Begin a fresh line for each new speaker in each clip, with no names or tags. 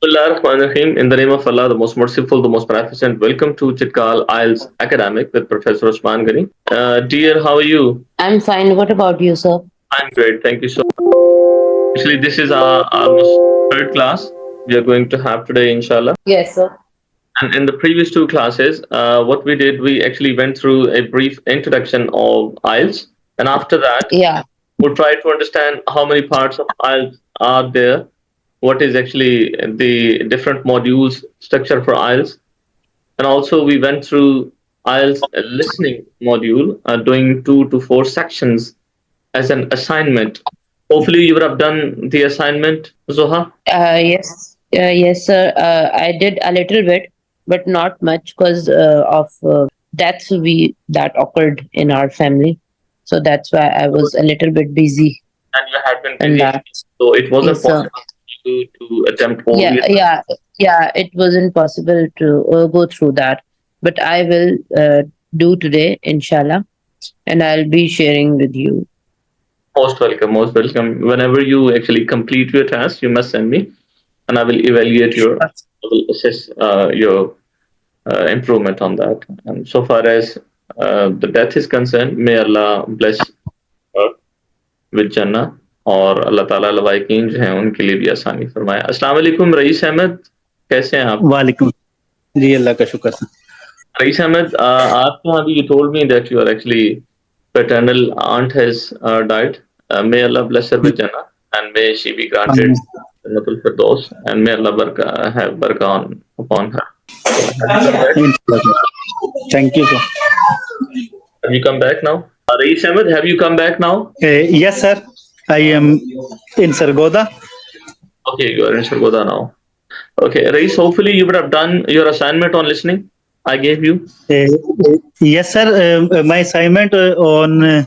Bismillahirrahmanirrahim. In the name of Allah, the most merciful, the most beneficent. Welcome to Chitkal IELTS Academic with Professor Usman Gani. Dear, how are you?
I'm fine. What about you, sir?
I'm great. Thank you so much. Actually, this is our almost third class we are going to have today, inshallah.
Yes, sir.
And in the previous two classes, what we did, we actually went through a brief introduction of IELTS. And after that,
Yeah.
we'll try to understand how many parts of IELTS are there, what is actually the different modules structure for IELTS. And also, we went through IELTS listening module, doing 2 to 4 sections as an assignment. Hopefully, you would have done the assignment, Zoha.
Yes. Yes, sir. I did a little bit, but not much because of deaths that occurred in our family. So that's why I was a little bit busy
And you had been
in
busy,
that.
so it wasn't
Yes, sir.
possible to attempt all
Yeah,
the.
yeah, yeah. It wasn't possible to go through that, but I will do today, inshallah, and I'll be sharing with you.
Most welcome, most welcome. Whenever you actually complete your task, you must send me, and I will evaluate your,
Sure.
I will assess your improvement on that. And so far as the death is concerned, may Allah bless her with Jannah और अल्लाह ताला लवाइकीन जो हैं उनके लिए भी आसानी फरमाए. अस्सलाम वालेकुम रईस अहमद, कैसे हैं आप?
वालेकुम जी अल्लाह का शुक्र सर
रईस अहमद, आपके यहाँ भी you told me that your actually paternal aunt has died. May Allah bless her with Jannah and may she be granted Jannatul Firdaus and may Allah have barakah upon her.
Thank you sir
Have you come back now? Raiz Ahmed, have you come back now?
Yes sir I am in Sargodha
Okay, you are in Sargoda now. Okay, Raiz, hopefully you would have done your assignment on listening I gave you.
Yes sir my assignment on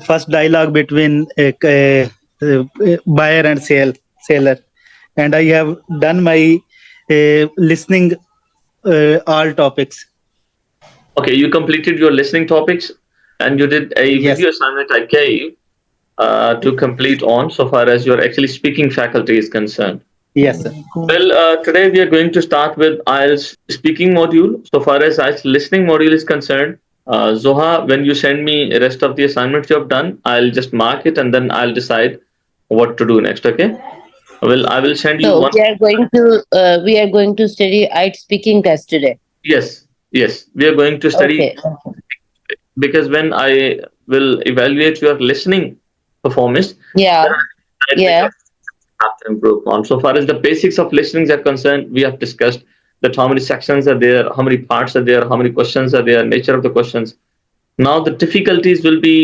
first dialogue between buyer and seller and I have done my listening all topics.
Okay, you completed your listening topics and you did a
Yes.
video assignment I gave to complete on so far as your actually speaking faculty is concerned.
Yes sir.
Well, today we are going to start with IELTS speaking module. So far as IELTS listening module is concerned, Zoha, when you send me the rest of the assignments you have done, I'll just mark it and then I'll decide what to do next. Okay. Well, I will send you
So
one.
we are going to study IELTS speaking test today.
Yes, yes, we are going to study
Okay.
because when I will evaluate your listening performance,
Yeah.
then I
Yeah.
have to improve on. So far as the basics of listening are concerned, we have discussed that how many sections are there, how many parts are there, how many questions are there, nature of the questions. Now the difficulties will be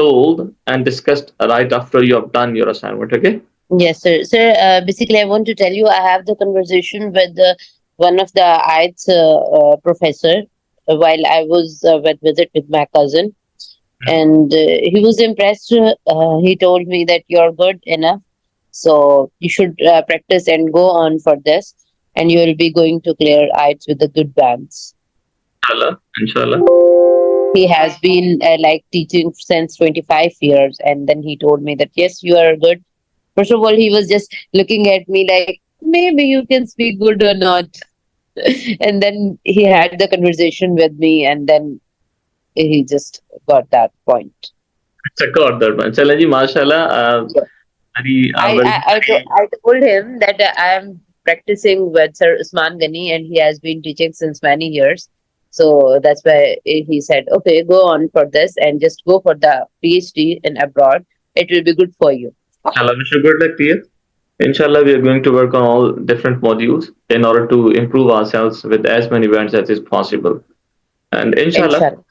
told and discussed right after you have done your assignment. Okay.
Yes, sir. Sir, basically, I want to tell you, I have the conversation with one of the IELTS professor while I was with visit with my cousin, and he was impressed. He told me that you're good enough, so you should practice and go on for this, and you will be going to clear IELTS with the good bands.
Inshallah. Inshallah.
He has been like teaching since 25 years, and then he told me that yes, you are good. First of all, he was just looking at me like maybe you can speak good or not. And then he had the conversation with me, and then he just got that point.
Check out that one. Chala ji, mashallah.
Yeah.
Very,
I told him that I am practicing with Sir Usman Ghani, and he has been teaching since many years. So that's why he said, okay, go on for this and just go for the PhD in abroad. It will be good for you.
Inshallah, wish you good luck, dear. Inshallah, we are going to work on all different modules in order to improve ourselves with as many bands as is possible. And inshallah.
Inshallah.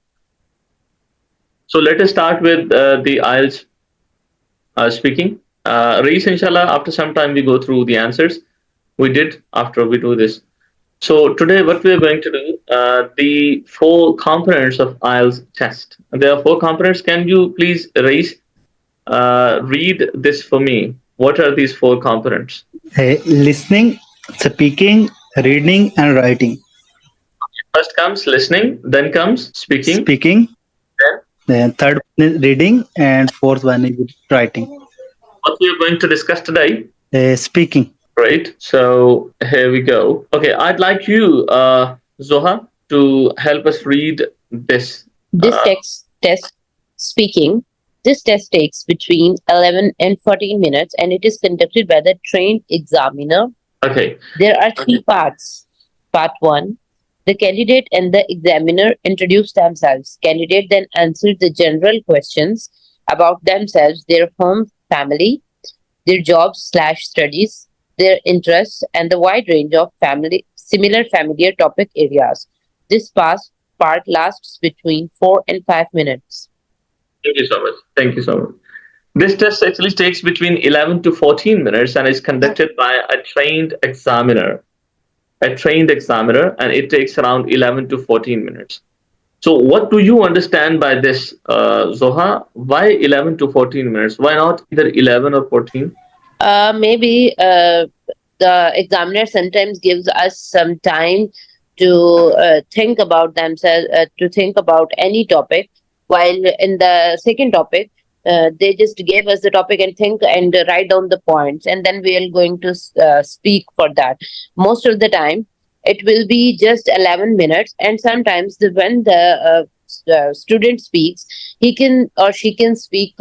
So let us start with the IELTS speaking. Reese, inshallah, after some time we go through the answers. We did after we do this. So today what we are going to do, the 4 components of IELTS test. There are 4 components. Can you please, Reese, read this for me? What are these 4 components?
Listening, speaking, reading and writing.
First comes listening, then comes speaking,
Speaking, then third one is reading, and fourth one is writing.
what we are going to discuss today.
Speaking.
Great. So here we go. Okay, I'd like you, Zoha, to help us read this.
This
Uh,
text test speaking. This test takes between 11 and 14 minutes and it is conducted by the trained examiner.
okay.
There are three parts. Part 1. The candidate and the examiner introduce themselves. Candidate then answers the general questions about themselves, their home, family, their jobs slash studies, their interests, and the wide range of family similar familiar topic areas. This part lasts between 4 and 5 minutes.
Thank you so much. Thank you so much. This test actually takes between 11 to 14 minutes and is conducted by a trained examiner. A trained examiner, and it takes around 11 to 14 minutes. So, what do you understand by this, Zoha? Why 11 to 14 minutes? Why not either 11 or 14?
Maybe the examiner sometimes gives us some time to think about themselves, to think about any topic, while in the second topic, they just gave us the topic and think and write down the points, and then we are going to speak for that. Most of the time, it will be just 11 minutes, and sometimes when the student speaks, he can or she can speak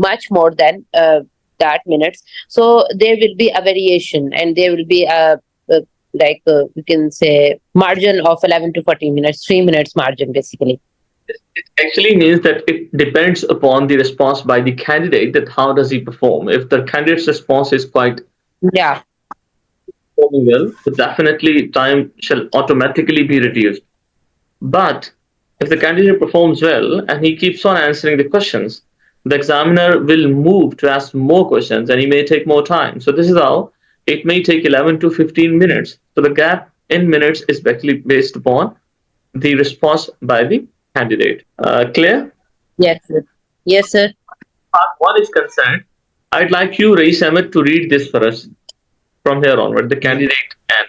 much more than that minutes. So there will be a variation and there will be a you can say margin of 11 to 14 minutes, 3 minutes margin basically.
It actually means that it depends upon the response by the candidate, that how does he perform. If the candidate's response is quite
Yeah.
performing well, so definitely time shall automatically be reduced. But if the candidate performs well and he keeps on answering the questions, the examiner will move to ask more questions and he may take more time. So this is how it may take 11 to 15 minutes. So the gap in minutes is actually based upon the response by the candidate. Clear?
Yes, sir. Yes, sir.
Part one is concerned. I'd like you, Rais Ahmed, to read this for us from here onward, the candidate and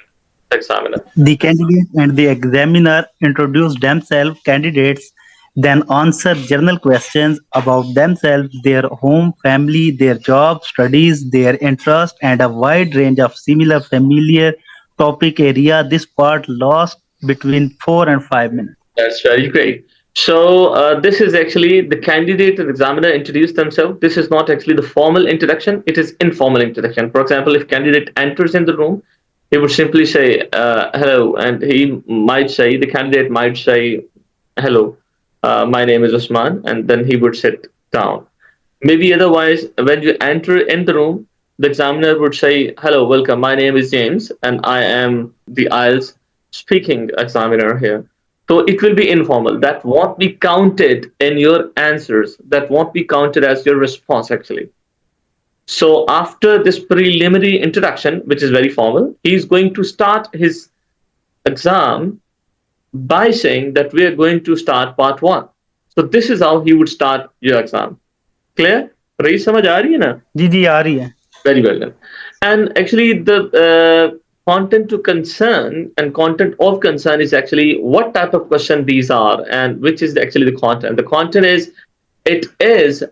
the examiner.
The candidate and the examiner introduce themselves, candidates then answer general questions about themselves, their home, family, their job, studies, their interest, and a wide range of similar familiar topic area. This part lasts between 4 and 5 minutes.
That's very great. So this is actually the candidate and examiner introduce themselves. This is not actually the formal introduction. It is informal introduction. For example, if candidate enters in the room, he would simply say hello, and he might say the candidate might say hello. My name is Usman, and then he would sit down. Maybe otherwise, when you enter in the room, the examiner would say, "Hello, welcome. My name is James, and I am the IELTS speaking examiner here." So it will be informal. That won't be counted in your answers. That won't be counted as your response, actually. So after this preliminary introduction, which is very formal, he's going to start his exam by saying that we are going to start part one. So this is how he would start your exam. Clear? रही समझ आ रही है ना?
जी जी आ रही है.
Very well done. And actually, the content to concern and content of concern is actually what type of question these are and which is actually the content. The content is it is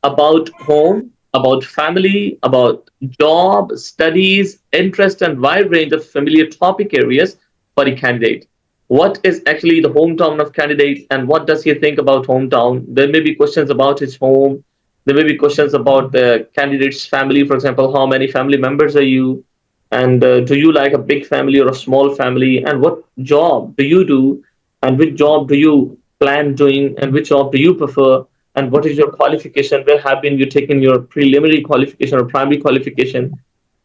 about home, about family, about job, studies, interest, and wide range of familiar topic areas for the candidate. What is actually the hometown of candidate and what does he think about hometown? There may be questions about his home. There may be questions about the candidate's family. For example, how many family members are you? And do you like a big family or a small family? And what job do you do? And which job do you plan doing? And which job do you prefer? And what is your qualification? Where have been you taken your preliminary qualification or primary qualification?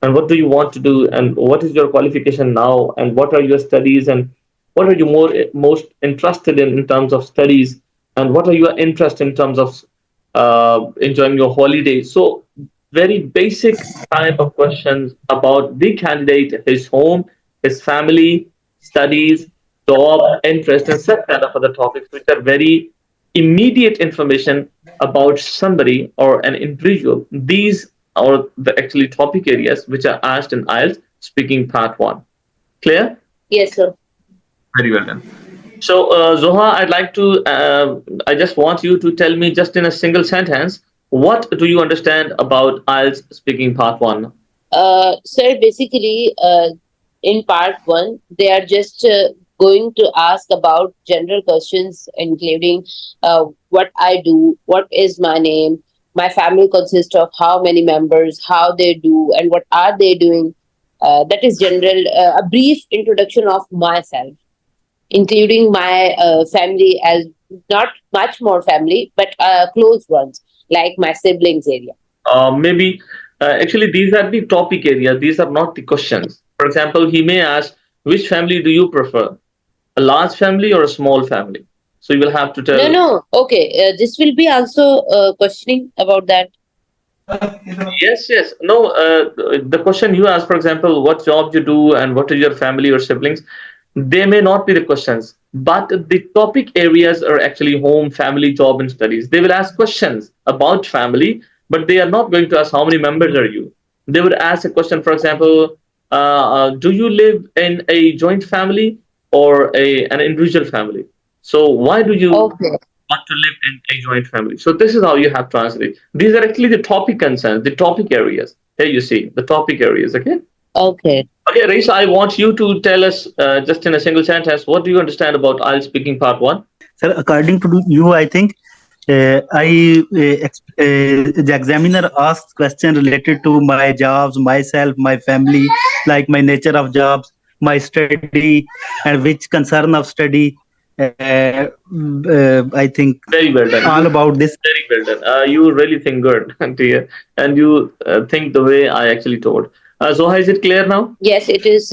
And what do you want to do? And what is your qualification now? And what are your studies? And what are you most interested in terms of studies? And what are your interests in terms of enjoying your holiday? So very basic type of questions about the candidate, his home, his family, studies, job, interest, and such kind of other topics, which are very immediate information about somebody or an individual. These are the actually topic areas which are asked in IELTS speaking part one. Clear?
Yes, sir.
Very well done. So, Zoha, I just want you to tell me just in a single sentence, what do you understand about IELTS speaking part one?
Sir, basically, in part one, they are just going to ask about general questions, including what I do, what is my name, my family consists of how many members, how they do, and what are they doing. That is general, a brief introduction of myself, including my family as not much more family, but close ones, like my siblings area.
Maybe actually these are the topic areas. These are not the questions. For example, he may ask, which family do you prefer, a large family or a small family? So you will have to
No,
tell.
no. Okay, this will be also questioning about that.
Yes, yes. No, the question you ask, for example, what job you do and what is your family or siblings, they may not be the questions, but the topic areas are actually home, family, job, and studies. They will ask questions about family, but they are not going to ask how many members are you. They would ask a question, for example, do you live in a joint family or an individual family? So why do you
Okay,
want to live in a joint family? So this is how you have to answer it. These are actually the topic concerns, the topic areas. Here you see the topic areas. Okay.
okay.
Okay, Reis, I want you to tell us just in a single sentence, what do you understand about IELTS speaking part one?
Sir, according to you, I think the examiner asks questions related to my jobs, myself, my family, like my nature of jobs, my study, and which concern of study. I think
Very well done.
all
You
about this.
very well done. You really think good, dear, and you think the way I actually told. Zoha, is it clear now?
Yes, it is.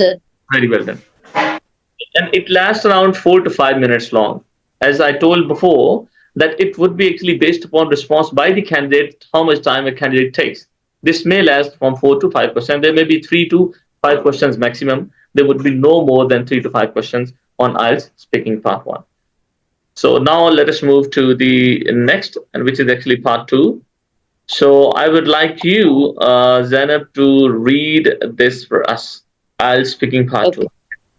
Very well done. And it lasts around 4 to 5 minutes long. As I told before, that it would be actually based upon response by the candidate, how much time a candidate takes. This may last from 4 to 5%. There may be 3 to 5 questions maximum. There would be no more than 3 to 5 questions on IELTS speaking part one. So now let us move to the next, and which is actually part two. So I would like you, Zainab, to read this for us. IELTS speaking part two.
Okay.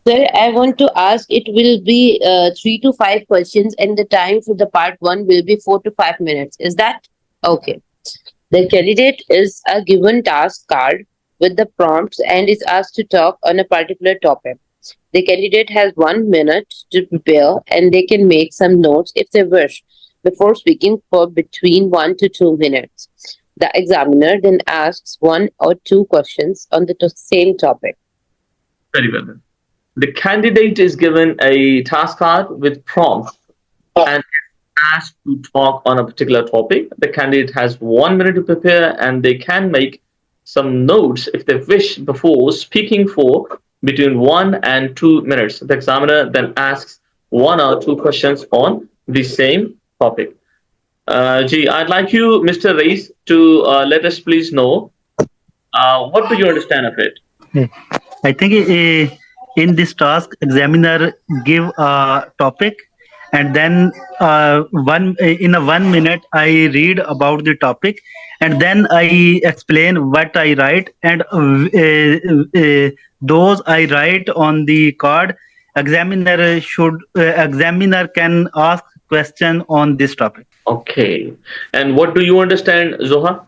Sir, I want to ask, it will be 3 to 5 questions, and the time for the part one will be 4 to 5 minutes. Is that okay? The candidate is a given task card with the prompts and is asked to talk on a particular topic. The candidate has 1 minute to prepare and they can make some notes if they wish before speaking for between 1 to 2 minutes. The examiner then asks one or two questions on the same topic.
Very well done. The candidate is given a task card with prompts and asked to talk on a particular topic. The candidate has 1 minute to prepare and they can make some notes if they wish before speaking for between 1 and 2 minutes. The examiner then asks 1 or 2 questions on the same topic. I'd like you, Mr. Reis, to let us please know what do you understand of it?
Eh, I think in this task, examiner give a topic, and then one in a 1 minute I read about the topic, and then I explain what I write, and those I write on the card. Examiner can ask question on this topic.
Okay. And what do you understand, Zoha?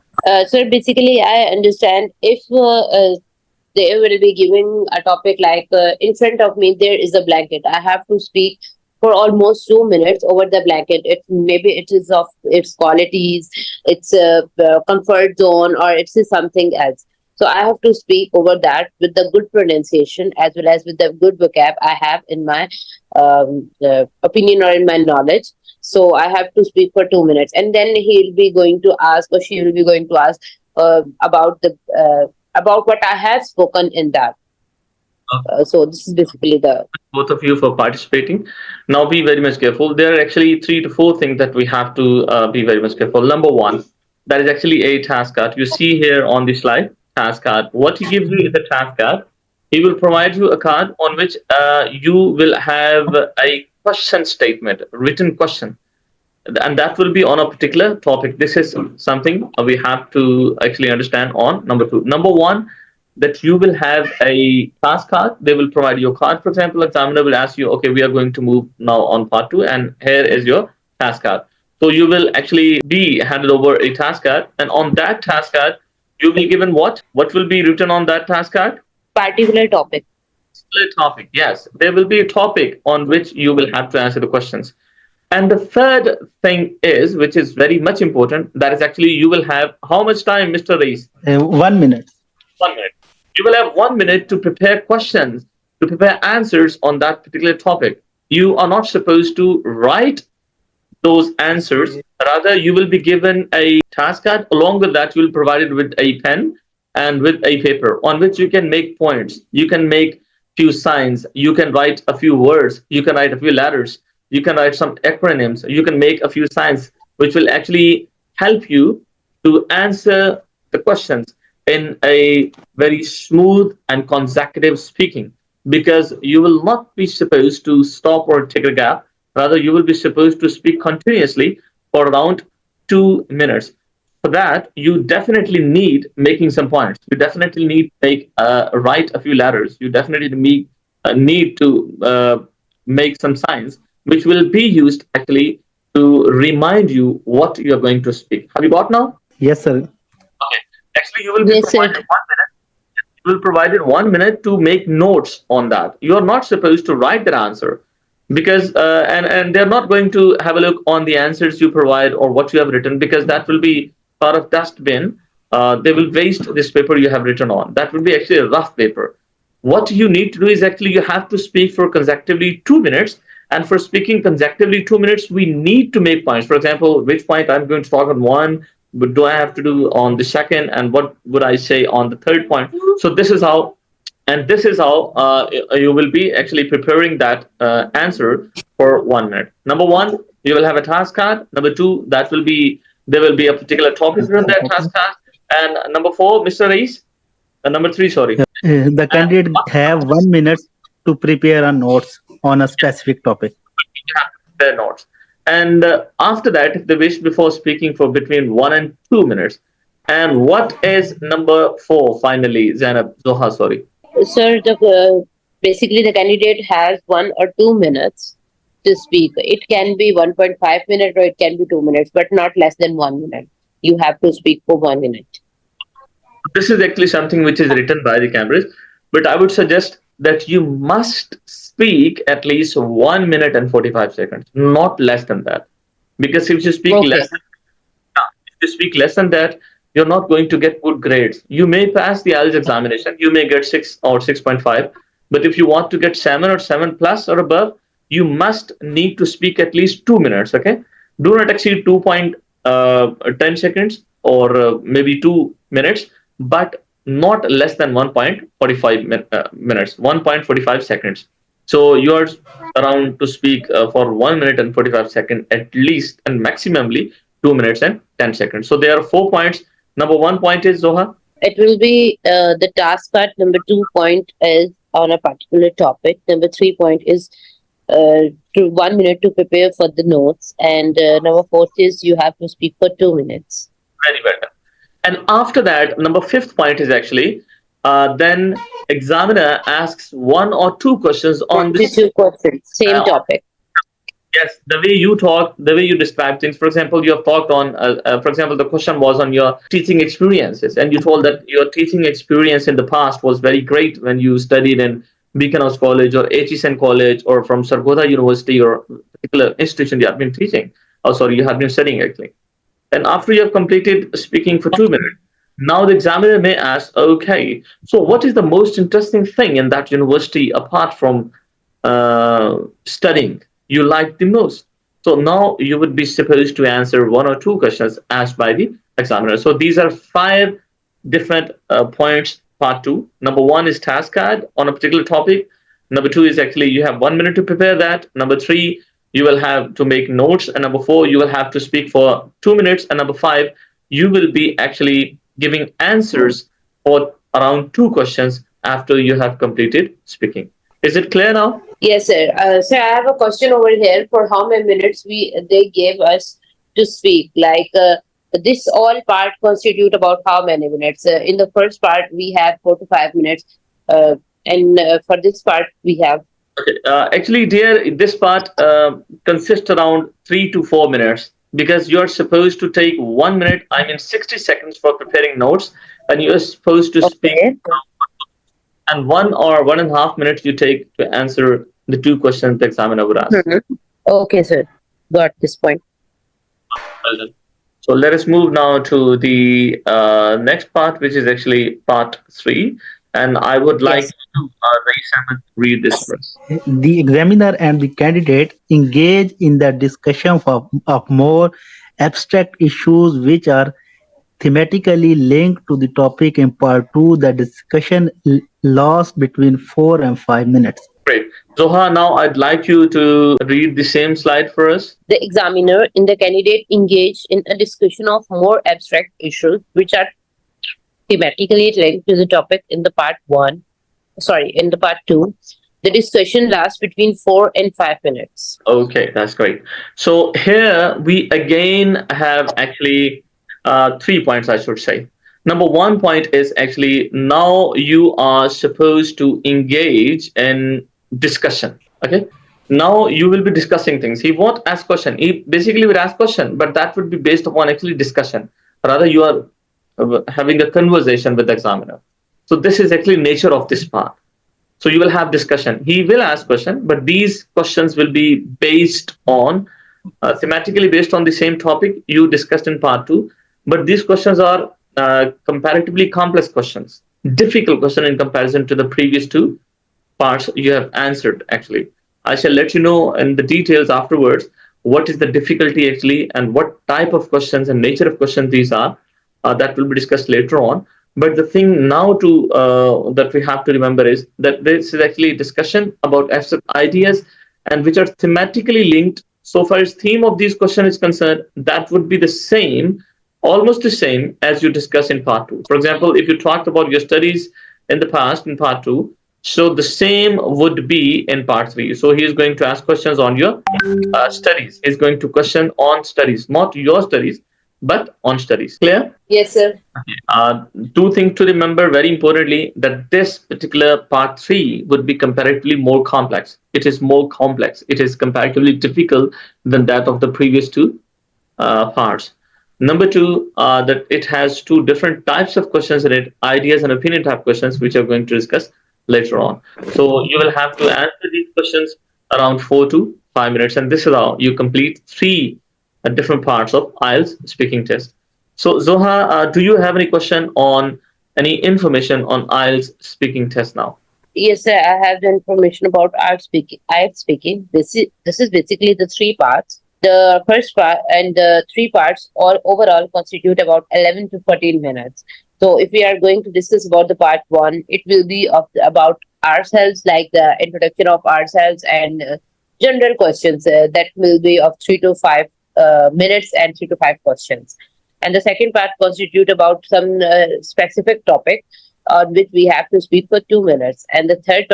So basically, I understand if they will be giving a topic like in front of me there is a blanket. I have to speak for almost 2 minutes over the blanket. It maybe it is of its qualities, its comfort zone, or it's something else. So I have to speak over that with the good pronunciation as well as with the good vocab I have in my opinion or in my knowledge. So I have to speak for 2 minutes, and then he'll be going to ask or she will be going to ask about the about what I have spoken in that. So this is basically the.
Both of you for participating. Now be very much careful. There are actually 3 to 4 things that we have to be very much careful. Number one, that is actually a task card. You see here on the slide, task card. What he gives you is a task card. He will provide you a card on which you will have a question statement, written question, and that will be on a particular topic. This is something we have to actually understand on number two. Number one, that you will have a task card. They will provide you a card. For example, examiner will ask you, okay, we are going to move now on part two, and here is your task card. So you will actually be handed over a task card, and on that task card, You will given what? What will be written on that task card?
Particular topic.
Particular topic. Yes, there will be a topic on which you will have to answer the questions. And the third thing is, which is very much important, that is actually you will have how much time, Mr. Reis?
1 minute.
1 minute. You will have 1 minute to prepare questions, to prepare answers on that particular topic. You are not supposed to write those answers. Rather, you will be given a task card. Along with that, you will be provided with a pen and with a paper on which you can make points. You can make few signs. You can write a few words. You can write a few letters. You can write some acronyms. You can make a few signs which will actually help you to answer the questions in a very smooth and consecutive speaking, because you will not be supposed to stop or take a gap. Rather, you will be supposed to speak continuously for around 2 minutes. For that, you definitely need making some points. You definitely need to make write a few letters. You definitely need to make some signs, which will be used actually to remind you what you are going to speak. Have you got now?
Yes, sir.
Okay. Actually, you will be
Yes, sir.
provided 1 minute. You will provided 1 minute to make notes on that. You are not supposed to write that answer, because and they're not going to have a look on the answers you provide or what you have written, because that will be part of dustbin. They will waste this paper you have written on. That will be actually a rough paper. What you need to do is actually you have to speak for consecutively 2 minutes. And for speaking consecutively 2 minutes, we need to make points. For example, which point I'm going to talk on one, but do I have to do on the second, and what would I say on the third point? So this is how, and this is how you will be actually preparing that answer for 1 minute. Number one, you will have a task card. Number two, that will be there will be a particular topic within that task card. And number four, Mr. Reis, number three, sorry.
The candidate have 1 minute to prepare a notes on a specific topic.
Their notes. And after that, if they wish, before speaking for between 1 and 2 minutes. And what is number four finally, Zainab Zoha? Sorry.
Sir, basically the candidate has 1 or 2 minutes to speak. It can be 1.5 minutes or it can be 2 minutes, but not less than 1 minute. You have to speak for 1 minute.
This is actually something which is written by the Cambridge, but I would suggest that you must speak at least 1 minute and 45 seconds, not less than that. Because if you speak
Okay.
less if you speak less than that, you're not going to get good grades. You may pass the IELTS examination, you may get 6 or 6.5, but if you want to get 7 or 7 plus or above, you must need to speak at least 2 minutes. Okay, do not exceed 2.10 seconds or maybe 2 minutes, but not less than 1.45 minutes, 1.45 seconds. So you are around to speak for 1 minute and 45 seconds at least, and maximally 2 minutes and 10 seconds. So there are 4 points. Number one point is, Zoha.
It will be the task part. Number 2 point is on a particular topic. Number 3 point is to 1 minute to prepare for the notes. And number fourth is you have to speak for 2 minutes.
Very well done. And after that, number fifth point is actually then examiner asks one or two questions on this.
22 questions, same
Uh,
topic.
Yes, the way you talk, the way you describe things. For example, you have talked on, for example, the question was on your teaching experiences, and you told that your teaching experience in the past was very great when you studied in Beacon House College or HSN College or from Sargodha University or particular institution you have been teaching. Oh, sorry, you have been studying actually. And after you have completed speaking for 2 minutes, now the examiner may ask, okay, so what is the most interesting thing in that university apart from studying you like the most? So now you would be supposed to answer one or two questions asked by the examiner. So these are five different points. Part two. Number one is task card on a particular topic. Number two is actually you have 1 minute to prepare that. Number three, you will have to make notes. And number four, you will have to speak for 2 minutes. And number five, you will be actually giving answers for around two questions after you have completed speaking. Is it clear now?
Yes, sir. Sir, I have a question over here. For how many minutes they gave us to speak? Like this all part constitute about how many minutes? In the first part, we have 4 to 5 minutes, and for this part, we have.
Okay. Actually, dear, this part consists around 3 to 4 minutes, because you're supposed to take 1 minute, I mean 60 seconds for preparing notes, and you're supposed to speak,
Okay.
and 1 or 1.5 minutes you take to answer the two questions the examiner would ask.
Mhm. Okay, sir. Got this point.
Well done. So let us move now to the next part, which is actually part three. And I would like
Yes.
to Rais Ahmed read this first.
The examiner and the candidate engage in the discussion of more abstract issues which are thematically linked to the topic. In part 2, the discussion lasts between 4 and 5 minutes.
Great. Zoha, now I'd like you to read the same slide for us.
The examiner and the candidate engage in a discussion of more abstract issues which are thematically linked to the topic in the part one. Sorry, in the part two. The discussion lasts between 4 and 5 minutes.
Okay, that's great. So here we again have actually 3 points, I should say. Number one point is actually now you are supposed to engage in discussion. Okay. Now you will be discussing things. He won't ask question. He basically will ask question, but that would be based upon actually discussion. Rather, you are having a conversation with the examiner. So this is actually nature of this part. So you will have discussion. He will ask question, but these questions will be based on thematically based on the same topic you discussed in part two. But these questions are comparatively complex questions, difficult question in comparison to the previous two parts you have answered. Actually, I shall let you know in the details afterwards what is the difficulty actually and what type of questions and nature of questions these are. That will be discussed later on. But the thing now to that we have to remember is that this is actually a discussion about abstract ideas and which are thematically linked. So far as theme of these questions is concerned, that would be the same, almost the same as you discuss in part two. For example, if you talked about your studies in the past in part two, so the same would be in part three. So he is going to ask questions on your studies. He's going to question on studies, not your studies, but on studies. Clear?
Yes, sir.
Uh, Two things to remember very importantly that this particular part three would be comparatively more complex. It is more complex. It is comparatively difficult than that of the previous two parts. Number two, that it has two different types of questions in it, ideas and opinion type questions, which I'm going to discuss later on. So you will have to answer these questions around 4 to 5 minutes, and this is how you complete three different parts of IELTS speaking test. So Zoha, do you have any question on any information on IELTS speaking test now?
Yes, sir. I have the information about art speaking. Art speaking. This is basically the three parts. The first part and the three parts all overall constitute about 11 to 14 minutes. So if we are going to discuss about the part one, it will be about ourselves, like the introduction of ourselves and general questions that will be of 3 to 5 minutes and 3 to 5 questions. And the second part constitute about some specific topic on which we have to speak for 2 minutes. And the third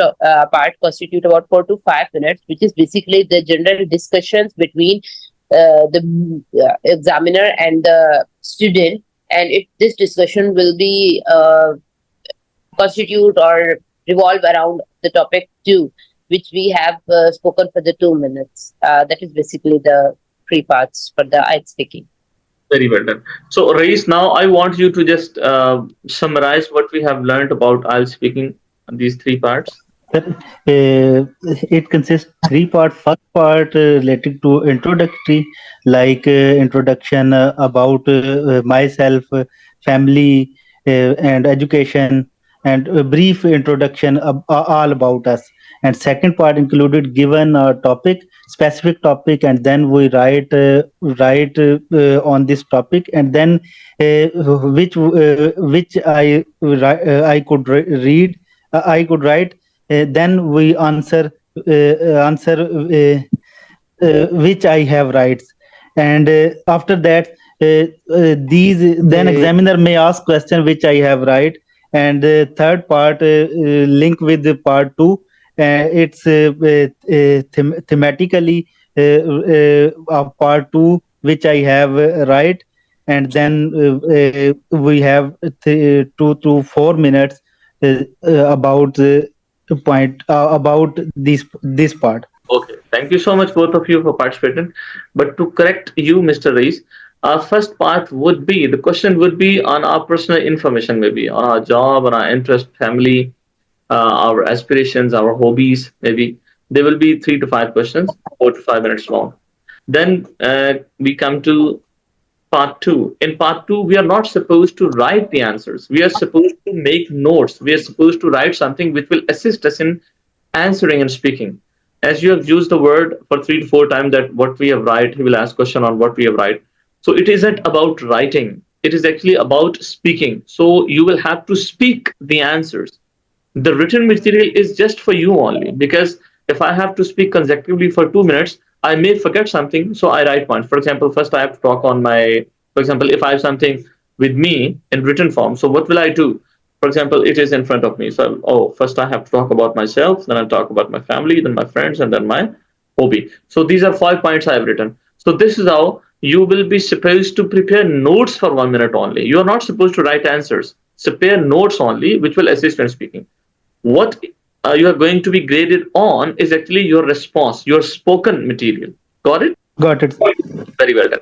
part constitute about 4 to 5 minutes, which is basically the general discussions between the examiner and the student. And this discussion will be constitute or revolve around the topic two, which we have spoken for the 2 minutes. That is basically the three parts for the I speaking.
Very well done. So, Rais, now I want you to just summarize what we have learned about IELTS speaking, these three parts.
It consists three part. First part related to introductory, like introduction about myself, family, and education, and a brief introduction all about us. And second part included given a topic, specific topic, and then we write on this topic, and then which I could read, I could write, then we answer which I have rights, and after that, these then examiner may ask question which I have right, and third part link with the part two. It's thematically part two which I have right, and then we have 2 to 4 minutes about to point about this part.
Okay, thank you so much, both of you, for participating. But to correct you, Mr. Reis, Our first part would be the question would be on our personal information, maybe on our job, on our interest, family, our aspirations, our hobbies, maybe. There will be 3 to 5 questions, 4 to 5 minutes long. Then we come to part two. In part two, we are not supposed to write the answers. We are supposed to make notes. We are supposed to write something which will assist us in answering and speaking. As you have used the word for 3 to 4 times that what we have write, he will ask question on what we have write. So it isn't about writing. It is actually about speaking. So you will have to speak the answers. The written material is just for you only, because if I have to speak consecutively for 2 minutes, I may forget something, so I write one. For example, first I have to talk on my, for example, if I have something with me in written form, so what will I do? For example, it is in front of me, so oh, first I have to talk about myself, then I'll talk about my family, then my friends, and then my hobby. So these are 5 points I have written. So this is how you will be supposed to prepare notes for 1 minute only. You are not supposed to write answers. Prepare notes only, which will assist in speaking. What you are going to be graded on is actually your response, your spoken material. Got it?
Got it.
Very well done.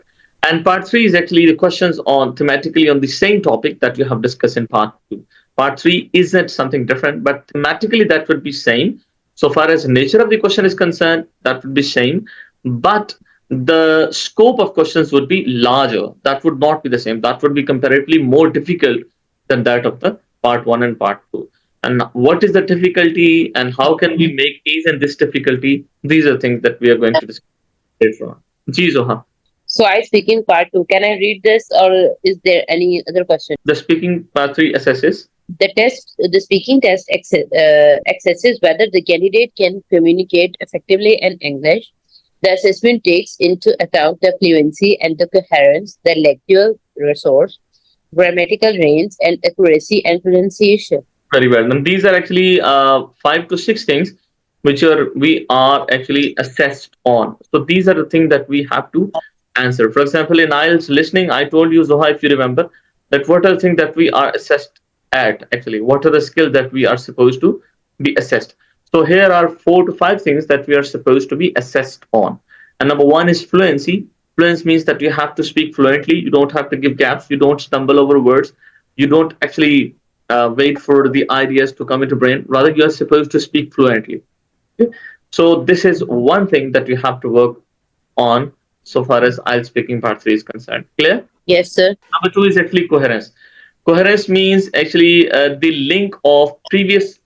And part three is actually the questions on thematically on the same topic that you have discussed in part two. Part three isn't something different, but thematically that would be same. So far as nature of the question is concerned, that would be same. But the scope of questions would be larger. That would not be the same. That would be comparatively more difficult than that of the part one and part two. And what is the difficulty and how can we make ease in this difficulty? These are things that we are going to discuss later on. Ji Zoha.
So I speak in part two. Can I read this, or is there any other question?
The speaking part three assesses.
The speaking test assesses whether the candidate can communicate effectively in English. The assessment takes into account the fluency and the coherence, the lexical resource, grammatical range, and accuracy and pronunciation.
Very well. And these are actually 5 to 6 things which are we are actually assessed on. So these are the things that we have to answer. For example, in IELTS listening, I told you, Zoha, if you remember, that what are the things that we are assessed at actually? What are the skills that we are supposed to be assessed? So here are 4 to 5 things that we are supposed to be assessed on. And number one is fluency. Fluency means that you have to speak fluently. You don't have to give gaps. You don't stumble over words. You don't actually wait for the ideas to come into brain. Rather, you are supposed to speak fluently. Okay? So this is one thing that you have to work on so far as IELTS speaking part three is concerned. Clear?
Yes, sir.
Number two is actually coherence. Coherence means actually the link of previous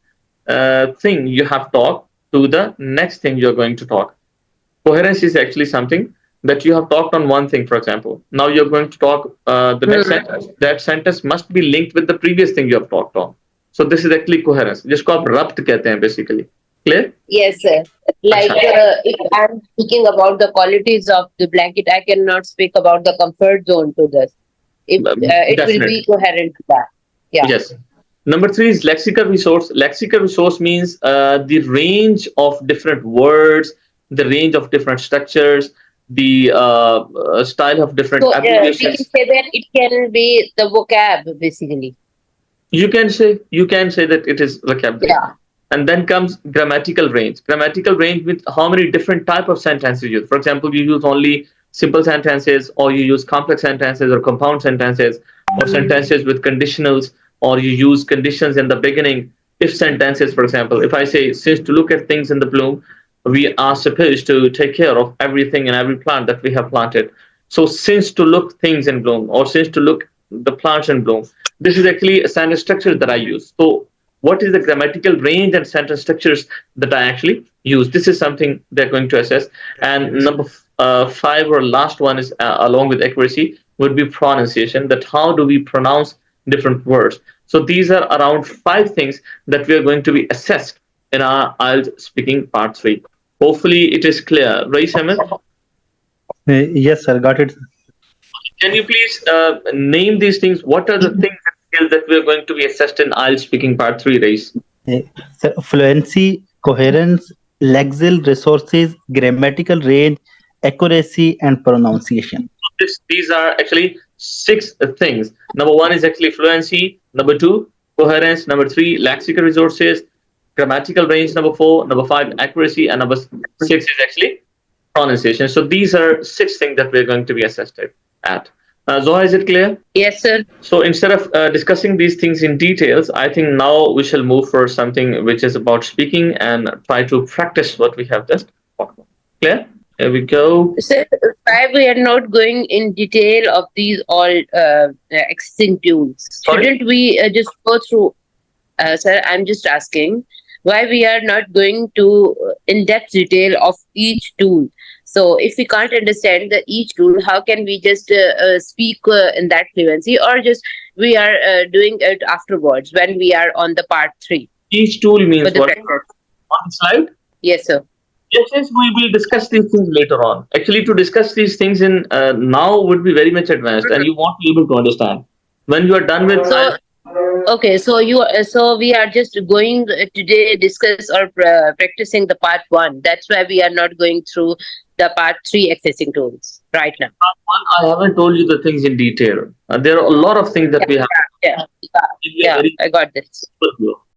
thing you have talked to the next thing you're going to talk. Coherence is actually something that you have talked on one thing, for example. Now you're going to talk the next sentence. That sentence must be linked with the previous thing you have talked on. So this is actually coherence. जिसको आप रब्त कहते हैं basically. Clear?
Yes, sir. Like if I'm speaking about the qualities of the blanket, I cannot speak about the comfort zone to this. If it will
Definitely.
be coherent to that. Yeah.
Yes. Number three is lexical resource. Lexical resource means the range of different words, the range of different structures, the style of different
So we can
abbreviations.
say that it can be the vocab basically.
You can say that it is vocabulary.
Yeah.
And then comes grammatical range. Grammatical range with how many different type of sentences you use. For example, you use only simple sentences, or you use complex sentences or compound sentences, or sentences with conditionals, or you use conditions in the beginning. If sentences, for example, if I say, since to look at things in the bloom, we are supposed to take care of everything and every plant that we have planted. So since to look things in bloom, or since to look the plants in bloom, this is actually a sentence structure that I use. So what is the grammatical range and sentence structures that I actually use? This is something they're going to assess. And number five or last one is along with accuracy would be pronunciation. That how do we pronounce different words? So these are around 5 things that we are going to be assessed in our IELTS speaking part three. Hopefully it is clear. Rais Ahmed,
Yes, sir. Got it.
can you please name these things? What are the things and skills that we are going to be assessed in IELTS speaking part three, Rais?
Sir, fluency, coherence, lexical resources, grammatical range, accuracy, and pronunciation.
These are actually 6 things. Number one is actually fluency. Number two, coherence. Number three, lexical resources. Grammatical range. Number four. Number five, accuracy. And number six is actually pronunciation. So these are 6 things that we're going to be assessed at. Zoha, is it clear?
Yes, sir.
So instead of discussing these things in details, I think now we shall move for something which is about speaking and try to practice what we have just talked about. Clear? Here we go.
Sir, why we are not going in detail of these all existing tools?
Sorry?
Shouldn't we just go through? Sir, I'm just asking why we are not going to in-depth detail of each tool. So, if we can't understand the each tool, how can we just speak in that fluency, or just we are doing it afterwards when we are on the part 3
Each tool
for
means
the
what?
practice?
On the slide?
Yes, sir.
Yes, yes, we will discuss these things later on. Actually, to discuss these things in now would be very much advanced, and you won't be able to understand. When you are done with,
So, okay, so so we are just going today discuss or practicing the part 1. That's why we are not going through the part 3 accessing tools right now.
part one, I haven't told you the things in detail. There are a lot of things that
Yeah,
we have
yeah,
to give you a
yeah.
very
I got this.
good view.